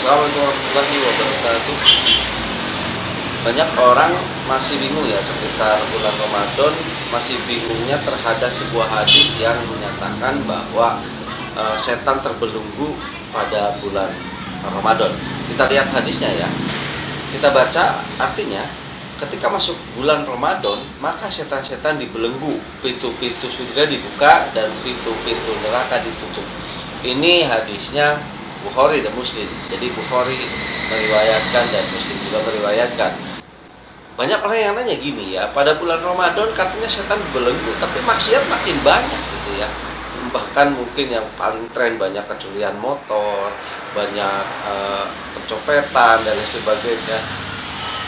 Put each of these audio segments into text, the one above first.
Assalamualaikum warahmatullahi wabarakatuh. Banyak orang masih bingung ya sekitar bulan Ramadan, masih bingungnya terhadap sebuah hadis yang menyatakan bahwa setan terbelenggu pada bulan Ramadan. Kita lihat hadisnya ya. Kita baca artinya, ketika masuk bulan Ramadan, maka setan-setan dibelenggu, pintu-pintu surga dibuka dan pintu-pintu neraka ditutup. Ini hadisnya Bukhari dan Muslim. Jadi Bukhari meriwayatkan dan Muslim juga meriwayatkan. Banyak orang yang nanya gini ya, pada bulan Ramadan katanya setan belenggu, tapi maksiat makin banyak gitu ya. Bahkan mungkin yang paling tren banyak kecurian motor, banyak pencopetan dan sebagainya.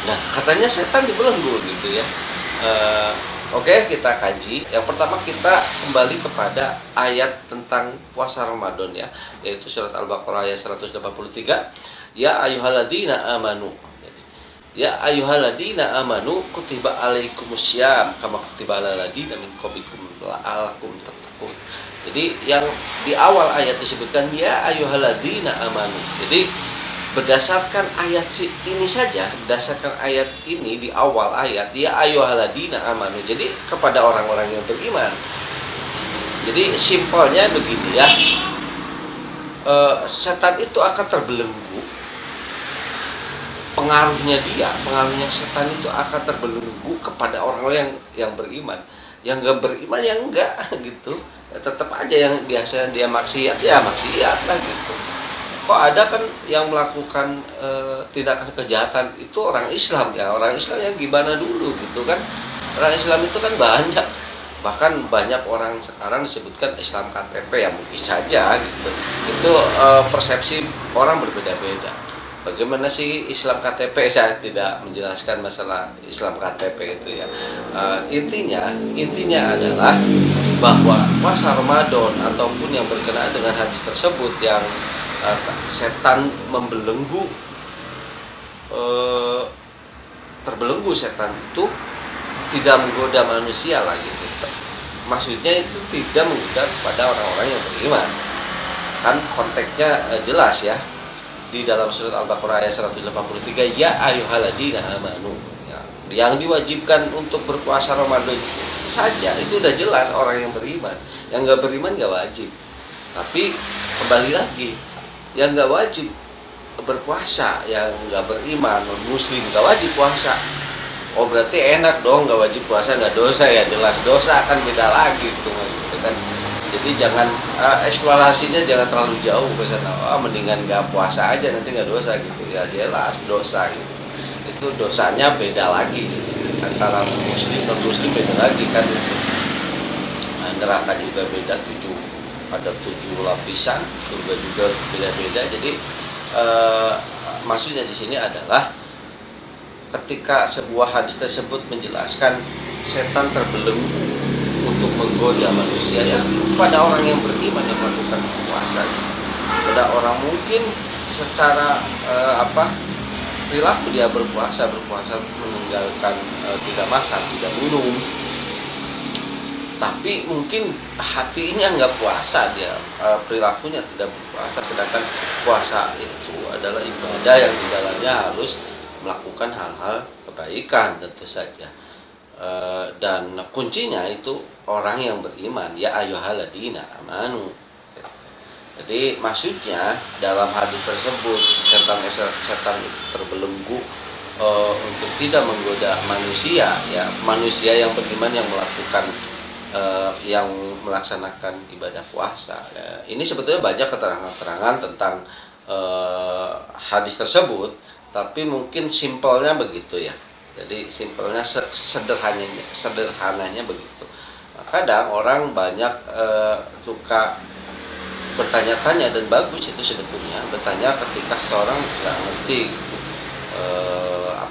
Nah, katanya setan dibelenggu gitu ya. Oke, kita kaji. Yang pertama kita kembali kepada ayat tentang puasa Ramadan ya, yaitu surat Al-Baqarah ayat 183. Ya ayyuhalladzina amanu. Ya ayyuhalladzina amanu kutiba alaikumussyam kama kutiba alal ladzina min qablikum la'allakum tattaqun. Jadi yang di awal ayat disebutkan ya ayyuhalladzina amanu. Jadi berdasarkan ayat ini saja, berdasarkan ayat ini di awal ayat ya ayyuhalladzina amanu. Jadi kepada orang-orang yang beriman. Jadi simpelnya begini ya. Setan itu akan terbelenggu. Pengaruhnya setan itu akan terbelenggu kepada orang-orang yang beriman. Yang enggak beriman ya enggak gitu. Ya, tetap aja yang biasa dia maksiat ya maksiat lah gitu. Kok ada kan yang melakukan tindakan kejahatan itu orang Islam ya, orang Islam yang gimana dulu gitu kan. Orang Islam itu kan banyak, bahkan banyak orang sekarang disebutkan Islam KTP ya mungkin saja gitu. Itu persepsi orang berbeda-beda. Bagaimana sih Islam KTP? Saya tidak menjelaskan masalah Islam KTP itu ya. Intinya adalah bahwa puasa Ramadan ataupun yang berkenaan dengan hadis tersebut yang setan membelenggu, terbelenggu setan itu tidak menggoda manusia lagi gitu. Maksudnya itu tidak menggoda kepada orang-orang yang beriman. Kan konteksnya jelas ya. Di dalam surat Al-Baqarah ayat 183 ya ayyuhalladzina amanu ya, yang diwajibkan untuk berpuasa Ramadan saja itu udah jelas orang yang beriman. Yang nggak beriman nggak wajib. Tapi kembali lagi, yang nggak wajib berpuasa, yang nggak beriman, non muslim nggak wajib puasa. Oh berarti enak dong, nggak wajib puasa, nggak dosa ya, jelas dosa akan beda lagi gitu kan. Jadi jangan eksplorasinya jangan terlalu jauh ke sana. Mendingan nggak puasa aja nanti nggak dosa gitu ya, jelas dosa gitu. Itu dosanya beda lagi gitu. Antara muslim non muslim beda lagi kan itu. Nah, neraka juga beda, ada 7 lapisan, surga juga beda-beda. Jadi maksudnya di sini adalah ketika sebuah hadis tersebut menjelaskan setan terbelenggu untuk menggoda manusia ya pada orang yang beriman yang melakukan puasa. Pada orang mungkin secara perilaku dia berpuasa meninggalkan tidak makan, tidak minum. Tapi mungkin hatinya nggak puasa, dia perilakunya tidak berpuasa, sedangkan puasa itu adalah ibadah yang di dalamnya harus melakukan hal-hal kebaikan tentu saja. Dan kuncinya itu orang yang beriman ya ayyuhalladzina amanu. Jadi maksudnya dalam hadis tersebut setan itu terbelenggu untuk tidak menggoda manusia ya, manusia yang beriman yang melakukan yang melaksanakan ibadah puasa ya. Ini sebetulnya banyak keterangan-keterangan tentang hadis tersebut, tapi mungkin simpelnya begitu ya. Jadi simpelnya sederhananya begitu. Kadang orang banyak suka bertanya-tanya, dan bagus itu sebetulnya bertanya ketika seorang nggak ngerti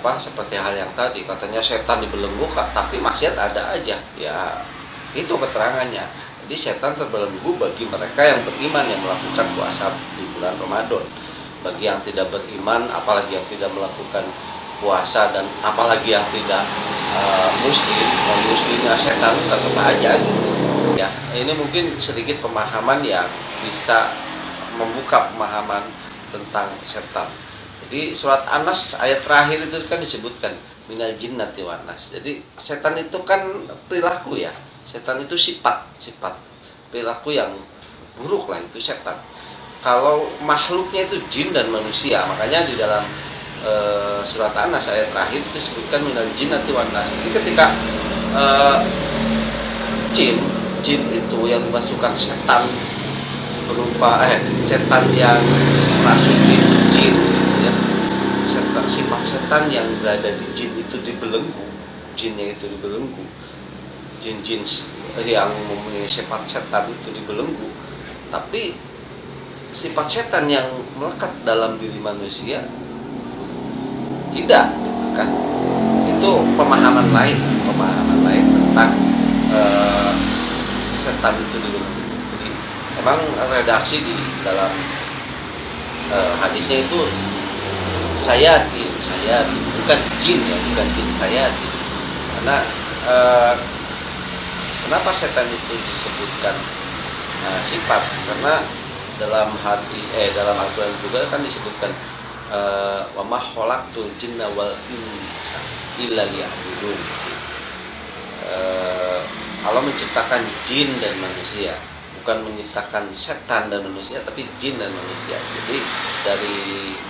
seperti hal yang tadi katanya setan dibelenggu tapi maksiat ada aja ya, itu keterangannya. Jadi setan terbelenggu bagi mereka yang beriman yang melakukan puasa di bulan Ramadan. Bagi yang tidak beriman, apalagi yang tidak melakukan puasa dan apalagi yang tidak non muslimnya setan tetap aja gitu ya. Ini mungkin sedikit pemahaman yang bisa membuka pemahaman tentang setan. Jadi surat An-Nas ayat terakhir itu kan disebutkan minal jinnati wan nas. Jadi setan itu kan perilaku ya. Setan itu sifat perilaku yang buruk lah, itu setan. Kalau makhluknya itu jin dan manusia, makanya di dalam surat An-Nas ayat terakhir itu disebutkan minal jinnati wan nas. Jadi ketika jin itu yang dimasukkan setan berupa setan yang merasuki jin ya. Sifat setan yang berada di jin itu dibelenggu, jinnya itu dibelenggu, jin-jin yang mempunyai sifat setan itu dibelenggu. Tapi sifat setan yang melekat dalam diri manusia tidak, gitu kan? Itu pemahaman lain tentang setan itu dibelenggu. Jadi emang redaksi di dalam hadisnya itu sayati, bukan jin ya, bukan jin sayati. Karena kenapa setan itu disebutkan sifat? Karena dalam hadis dalam Al-Qur'an juga kan disebutkan wa ma khalaqtul jinna wal insa illa liya'budun. Allah menciptakan jin dan manusia, bukan menciptakan setan dan manusia, tapi jin dan manusia. Jadi dari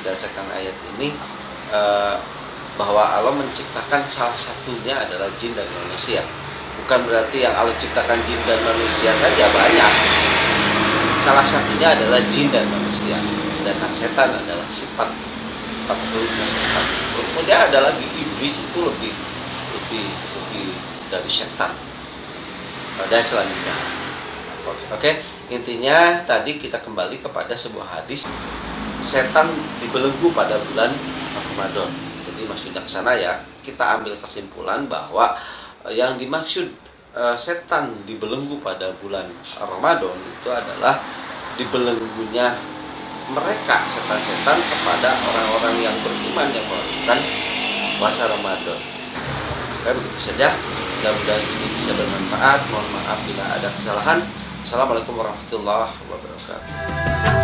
berdasarkan ayat ini bahwa Allah menciptakan salah satunya adalah jin dan manusia. Bukan berarti yang Allah ciptakan jin dan manusia saja, banyak. Salah satunya adalah jin dan manusia. Sedangkan setan adalah sifat buruknya setan. Kemudian ada lagi iblis, itu lebih dari setan. Dan selanjutnya. Oke, intinya tadi kita kembali kepada sebuah hadis, setan dibelenggu pada bulan Ramadan. Jadi maksudnya ke sana ya, kita ambil kesimpulan bahwa yang dimaksud setan dibelenggu pada bulan Ramadan itu adalah dibelenggunya mereka setan-setan kepada orang-orang yang beriman yang melakukan puasa Ramadan. Oke, begitu saja. Mudah-mudahan ini bisa bermanfaat. Mohon maaf bila ada kesalahan. Assalamualaikum warahmatullahi wabarakatuh.